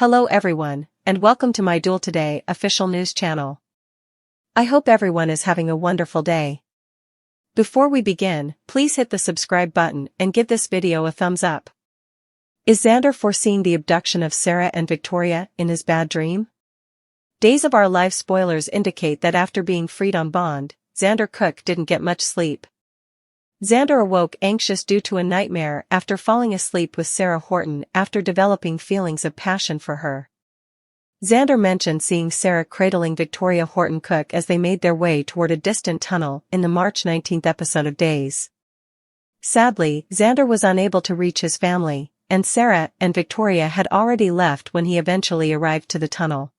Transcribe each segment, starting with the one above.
Hello everyone, and welcome to my Duel Today official news channel. I hope everyone is having a wonderful day. Before we begin, please hit the subscribe button and give this video a thumbs up. Is Xander foreseeing the abduction of Sarah and Victoria in his bad dream? Days of Our Lives spoilers indicate that after being freed on bond, Xander Cook didn't get much sleep. Xander awoke anxious due to a nightmare after falling asleep with Sarah Horton after developing feelings of passion for her. Xander mentioned seeing Sarah cradling Victoria Horton Cook as they made their way toward a distant tunnel in the March 19th episode of Days. Sadly, Xander was unable to reach his family, and Sarah and Victoria had already left when he eventually arrived to the tunnel.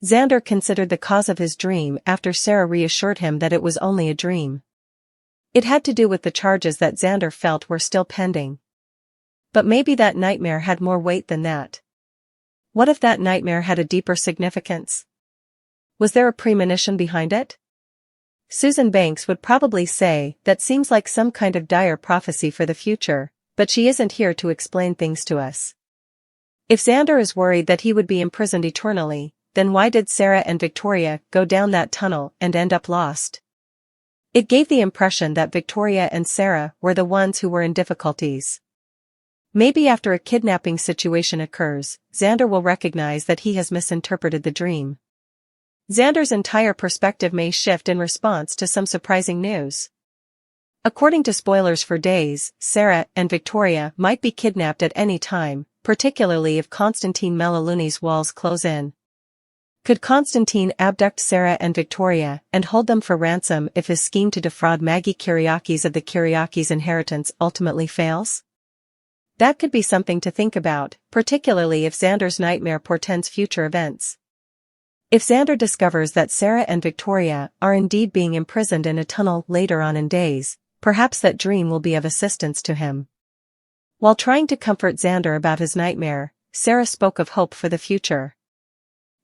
Xander considered the cause of his dream after Sarah reassured him that it was only a dream. It had to do with the charges that Xander felt were still pending. But maybe that nightmare had more weight than that. What if that nightmare had a deeper significance? Was there a premonition behind it? Susan Banks would probably say that seems like some kind of dire prophecy for the future, but she isn't here to explain things to us. If Xander is worried that he would be imprisoned eternally, then why did Sarah and Victoria go down that tunnel and end up lost? It gave the impression that Victoria and Sarah were the ones who were in difficulties. Maybe after a kidnapping situation occurs, Xander will recognize that he has misinterpreted the dream. Xander's entire perspective may shift in response to some surprising news. According to spoilers for Days, Sarah and Victoria might be kidnapped at any time, particularly if Constantine Melaluni's walls close in. Could Constantine abduct Sarah and Victoria and hold them for ransom if his scheme to defraud Maggie Kyriakis of the Kyriakis inheritance ultimately fails? That could be something to think about, particularly if Xander's nightmare portends future events. If Xander discovers that Sarah and Victoria are indeed being imprisoned in a tunnel later on in Days, perhaps that dream will be of assistance to him. While trying to comfort Xander about his nightmare, Sarah spoke of hope for the future.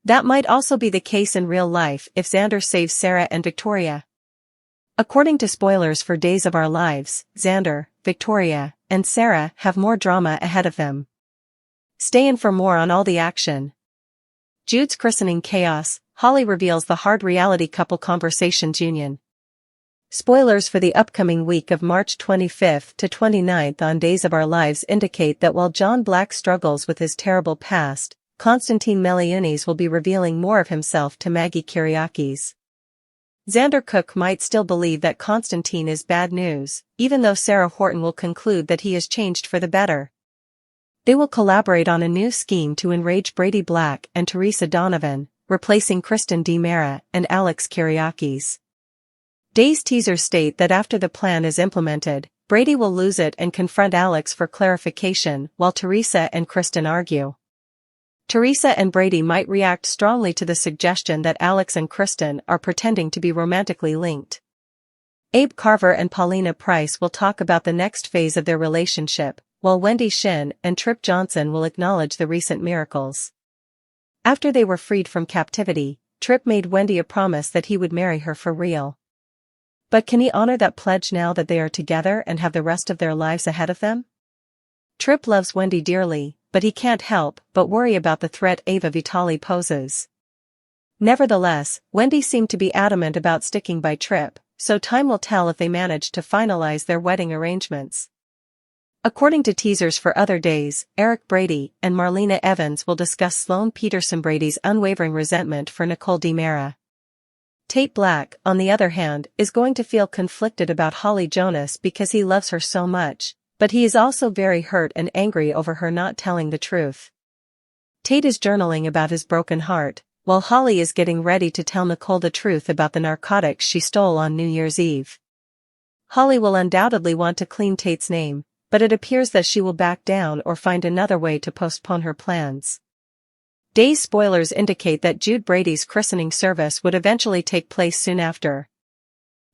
That might also be the case in real life if Xander saves Sarah and Victoria. According to spoilers for Days of Our Lives, Xander, Victoria, and Sarah have more drama ahead of them. Stay in for more on all the action. Jude's christening chaos, Holly reveals the hard reality couple conversations union. Spoilers for the upcoming week of March 25th to 29th on Days of Our Lives indicate that while John Black struggles with his terrible past, Constantine Melaluni's will be revealing more of himself to Maggie Kyriakis. Xander Cook might still believe that Constantine is bad news, even though Sarah Horton will conclude that he has changed for the better. They will collaborate on a new scheme to enrage Brady Black and Teresa Donovan, replacing Kristen DiMera and Alex Kyriakis. Days teasers state that after the plan is implemented, Brady will lose it and confront Alex for clarification while Teresa and Kristen argue. Teresa and Brady might react strongly to the suggestion that Alex and Kristen are pretending to be romantically linked. Abe Carver and Paulina Price will talk about the next phase of their relationship, while Wendy Shin and Trip Johnson will acknowledge the recent miracles. After they were freed from captivity, Trip made Wendy a promise that he would marry her for real. But can he honor that pledge now that they are together and have the rest of their lives ahead of them? Trip loves Wendy dearly, but he can't help but worry about the threat Ava Vitali poses. Nevertheless, Wendy seemed to be adamant about sticking by Trip, so time will tell if they manage to finalize their wedding arrangements. According to teasers for other days, Eric Brady and Marlena Evans will discuss Sloane Peterson Brady's unwavering resentment for Nicole DiMera. Tate Black, on the other hand, is going to feel conflicted about Holly Jonas because he loves her so much, but he is also very hurt and angry over her not telling the truth. Tate is journaling about his broken heart, while Holly is getting ready to tell Nicole the truth about the narcotics she stole on New Year's Eve. Holly will undoubtedly want to clean Tate's name, but it appears that she will back down or find another way to postpone her plans. Days spoilers indicate that Jude Brady's christening service would eventually take place soon after.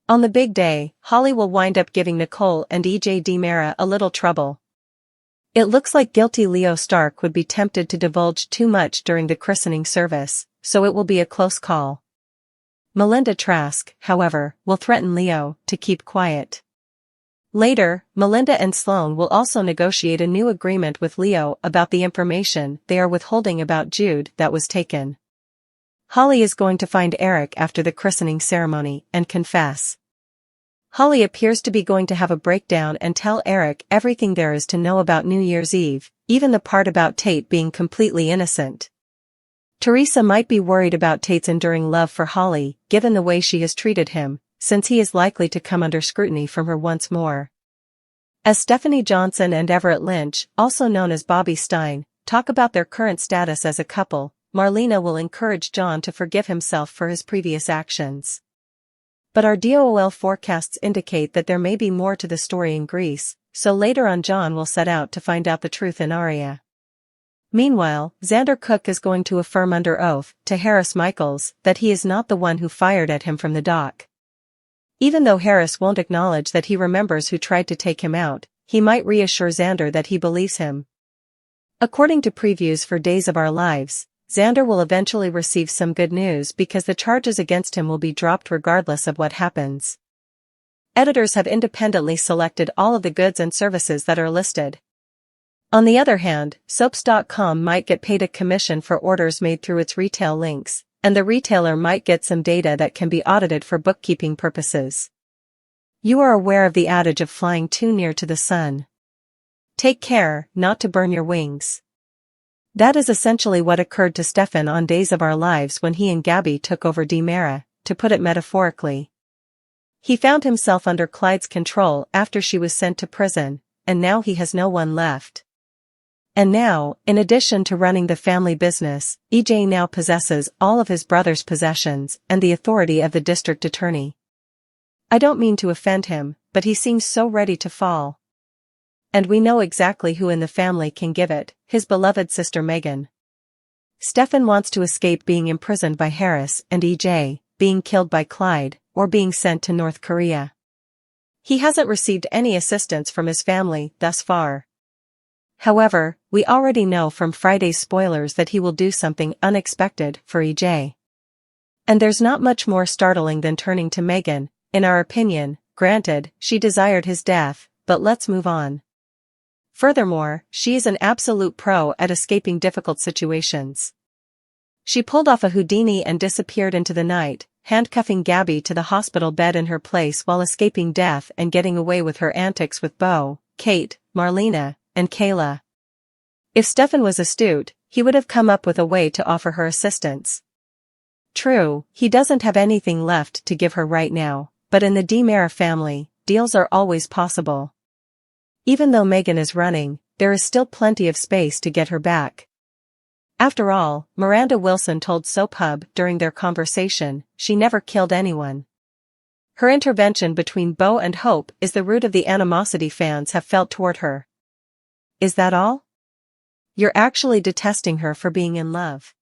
On the big day, Holly will wind up giving Nicole and EJ DiMera a little trouble. It looks like guilty Leo Stark would be tempted to divulge too much during the christening service, so it will be a close call. Melinda Trask, however, will threaten Leo to keep quiet. Later, Melinda and Sloane will also negotiate a new agreement with Leo about the information they are withholding about Jude that was taken. Holly is going to find Eric after the christening ceremony and confess. Holly appears to be going to have a breakdown and tell Eric everything there is to know about New Year's Eve, even the part about Tate being completely innocent. Teresa might be worried about Tate's enduring love for Holly, given the way she has treated him, since he is likely to come under scrutiny from her once more. As Stephanie Johnson and Everett Lynch, also known as Bobby Stein, talk about their current status as a couple, Marlena will encourage John to forgive himself for his previous actions. But our DOL forecasts indicate that there may be more to the story in Greece, so later on John will set out to find out the truth in Aria. Meanwhile, Xander Cook is going to affirm under oath to Harris Michaels that he is not the one who fired at him from the dock. Even though Harris won't acknowledge that he remembers who tried to take him out, he might reassure Xander that he believes him. According to previews for Days of Our Lives, Xander will eventually receive some good news because the charges against him will be dropped regardless of what happens. Editors have independently selected all of the goods and services that are listed. On the other hand, Soaps.com might get paid a commission for orders made through its retail links, and the retailer might get some data that can be audited for bookkeeping purposes. You are aware of the adage of flying too near to the sun. Take care not to burn your wings. That is essentially what occurred to Stefan on Days of Our Lives when he and Gabby took over Demera, to put it metaphorically. He found himself under Clyde's control after she was sent to prison, and now he has no one left. And now, in addition to running the family business, EJ now possesses all of his brother's possessions and the authority of the district attorney. I don't mean to offend him, but he seems so ready to fall. And we know exactly who in the family can give it, his beloved sister Megan. Stefan wants to escape being imprisoned by Harris and EJ, being killed by Clyde, or being sent to North Korea. He hasn't received any assistance from his family thus far. However, we already know from Friday's spoilers that he will do something unexpected for EJ. And there's not much more startling than turning to Megan, in our opinion. Granted, she desired his death, but let's move on. Furthermore, she is an absolute pro at escaping difficult situations. She pulled off a Houdini and disappeared into the night, handcuffing Gabby to the hospital bed in her place while escaping death and getting away with her antics with Bo, Kate, Marlena, and Kayla. If Stefan was astute, he would have come up with a way to offer her assistance. True, he doesn't have anything left to give her right now, but in the Demera family, deals are always possible. Even though Megan is running, there is still plenty of space to get her back. After all, Miranda Wilson told Soap Hub during their conversation, she never killed anyone. Her intervention between Bo and Hope is the root of the animosity fans have felt toward her. Is that all? You're actually detesting her for being in love.